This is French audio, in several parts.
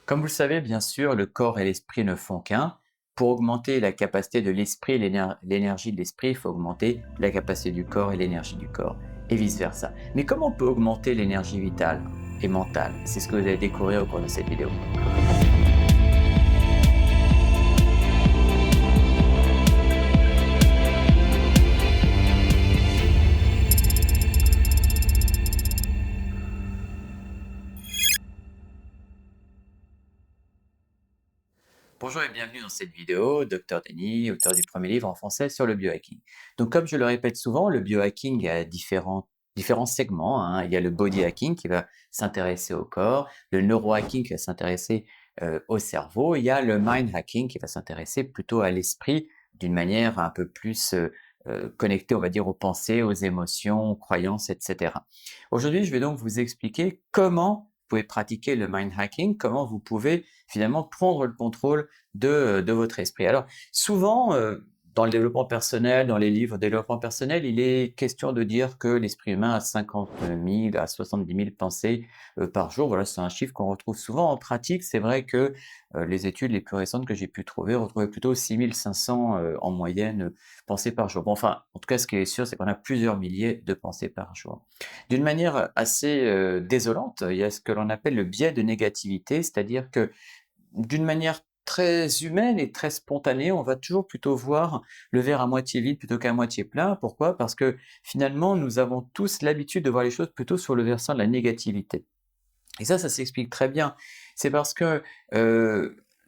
Comme vous le savez, bien sûr, le corps et l'esprit ne font qu'un. Pour augmenter la capacité de l'esprit et l'énergie de l'esprit, il faut augmenter la capacité du corps et l'énergie du corps, et vice-versa. Mais comment on peut augmenter l'énergie vitale et mentale? C'est ce que vous allez découvrir au cours de cette vidéo. Bonjour et bienvenue dans cette vidéo, Dr Denis, auteur du premier livre en français sur le biohacking. Donc comme je le répète souvent, le biohacking a différents segments, hein. Il y a le body hacking qui va s'intéresser au corps, le neurohacking qui va s'intéresser au cerveau, il y a le mind hacking qui va s'intéresser plutôt à l'esprit d'une manière un peu plus connectée, on va dire, aux pensées, aux émotions, aux croyances, etc. Aujourd'hui, je vais donc vous expliquer comment vous pouvez pratiquer le mind hacking, comment vous pouvez finalement prendre le contrôle de votre esprit. Alors souvent, dans le développement personnel, dans les livres de développement personnel, il est question de dire que l'esprit humain a 50 000 à 70 000 pensées par jour. Voilà, c'est un chiffre qu'on retrouve souvent en pratique. C'est vrai que les études les plus récentes que j'ai pu trouver retrouvaient plutôt 6 500 en moyenne pensées par jour. Bon, enfin, en tout cas, ce qui est sûr, c'est qu'on a plusieurs milliers de pensées par jour. D'une manière assez désolante, il y a ce que l'on appelle le biais de négativité, c'est-à-dire que d'une manière très humaine et très spontanée, on va toujours plutôt voir le verre à moitié vide plutôt qu'à moitié plein. Pourquoi? Parce que finalement, nous avons tous l'habitude de voir les choses plutôt sur le versant de la négativité. Et ça s'explique très bien. C'est parce que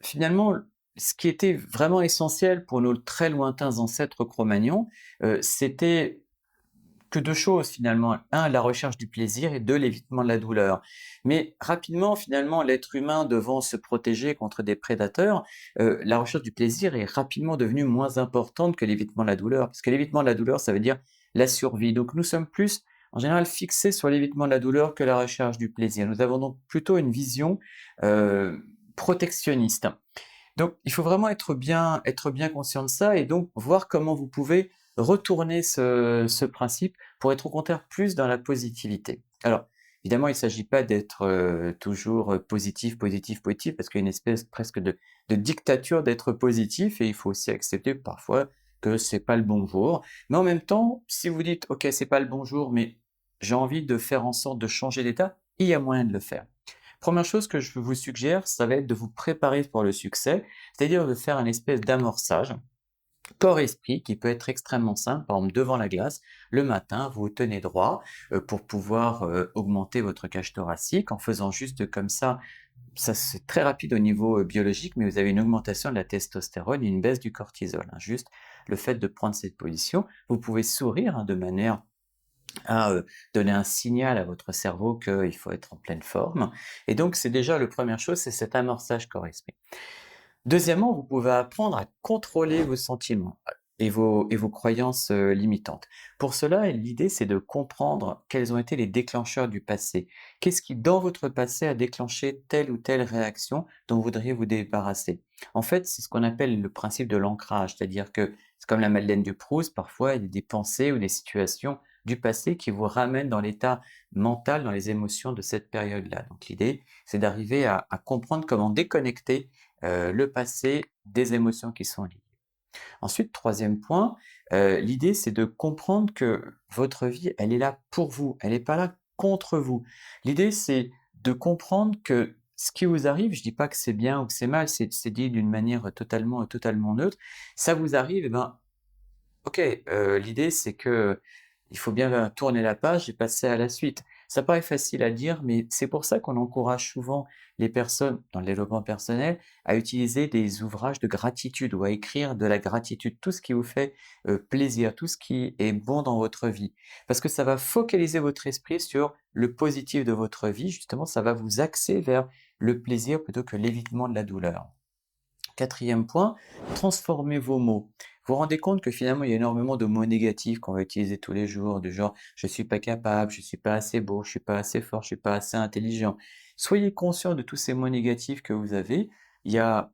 finalement, ce qui était vraiment essentiel pour nos très lointains ancêtres Cro-Magnons, c'était que deux choses finalement. Un, la recherche du plaisir et deux, l'évitement de la douleur. Mais rapidement, finalement, l'être humain devant se protéger contre des prédateurs, la recherche du plaisir est rapidement devenue moins importante que l'évitement de la douleur. Parce que l'évitement de la douleur, ça veut dire la survie. Donc nous sommes plus, en général, fixés sur l'évitement de la douleur que la recherche du plaisir. Nous avons donc plutôt une vision euh, protectionniste. Donc, il faut vraiment être bien conscient de ça et donc voir comment vous pouvez retourner ce principe pour être au contraire plus dans la positivité. Alors, évidemment, il ne s'agit pas d'être toujours positif, positif, positif, parce qu'il y a une espèce presque de dictature d'être positif et il faut aussi accepter parfois que c'est pas le bon jour. Mais en même temps, si vous dites, OK, c'est pas le bon jour, mais j'ai envie de faire en sorte de changer d'état, il y a moyen de le faire. Première chose que je vous suggère, ça va être de vous préparer pour le succès, c'est-à-dire de faire une espèce d'amorçage corps-esprit qui peut être extrêmement simple. Par exemple, devant la glace, le matin, vous vous tenez droit pour pouvoir augmenter votre cage thoracique en faisant juste comme ça c'est très rapide au niveau biologique, mais vous avez une augmentation de la testostérone et une baisse du cortisol, hein. Juste le fait de prendre cette position, vous pouvez sourire, hein, de manière à donner un signal à votre cerveau qu'il faut être en pleine forme. Et donc, c'est déjà la première chose, c'est cet amorçage corps-esprit. Deuxièmement, vous pouvez apprendre à contrôler vos sentiments et vos croyances limitantes. Pour cela, l'idée, c'est de comprendre quels ont été les déclencheurs du passé. Qu'est-ce qui, dans votre passé, a déclenché telle ou telle réaction dont vous voudriez vous débarrasser? En fait, c'est ce qu'on appelle le principe de l'ancrage, c'est-à-dire que c'est comme la Madeleine de Proust, parfois il y a des pensées ou des situations du passé qui vous ramènent dans l'état mental, dans les émotions de cette période-là. Donc l'idée, c'est d'arriver à comprendre comment déconnecter le passé des émotions qui sont liées. Ensuite, troisième point, l'idée c'est de comprendre que votre vie, elle est là pour vous, elle n'est pas là contre vous. L'idée c'est de comprendre que ce qui vous arrive, je dis pas que c'est bien ou que c'est mal, c'est dit d'une manière totalement neutre. Ça vous arrive, eh ben, OK, l'idée c'est que il faut bien tourner la page et passer à la suite. Ça paraît facile à dire, mais c'est pour ça qu'on encourage souvent les personnes dans le développement personnel à utiliser des ouvrages de gratitude ou à écrire de la gratitude, tout ce qui vous fait plaisir, tout ce qui est bon dans votre vie. Parce que ça va focaliser votre esprit sur le positif de votre vie, justement, ça va vous axer vers le plaisir plutôt que l'évitement de la douleur. Quatrième point, transformez vos mots. Vous vous rendez compte que finalement, il y a énormément de mots négatifs qu'on va utiliser tous les jours, du genre je suis pas capable, je suis pas assez beau, je suis pas assez fort, je suis pas assez intelligent. Soyez conscient de tous ces mots négatifs que vous avez. Il y a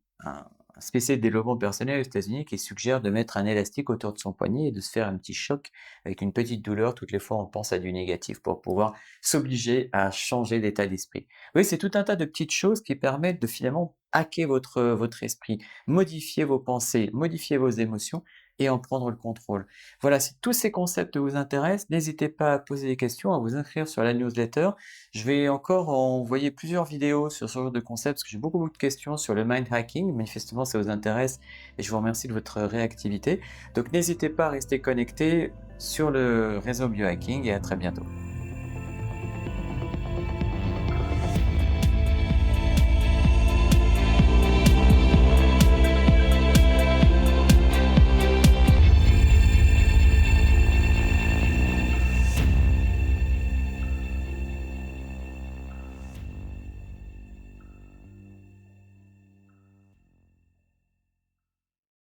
spécialiste de développement personnel aux États-Unis qui suggère de mettre un élastique autour de son poignet et de se faire un petit choc avec une petite douleur toutes les fois où on pense à du négatif pour pouvoir s'obliger à changer d'état d'esprit. Oui, c'est tout un tas de petites choses qui permettent de finalement hacker votre esprit, modifier vos pensées, modifier vos émotions et en prendre le contrôle. Voilà, si tous ces concepts vous intéressent, n'hésitez pas à poser des questions, à vous inscrire sur la newsletter. Je vais encore envoyer plusieurs vidéos sur ce genre de concept parce que j'ai beaucoup de questions sur le mind hacking. Manifestement, ça vous intéresse et je vous remercie de votre réactivité. Donc, n'hésitez pas à rester connecté sur le réseau biohacking et à très bientôt.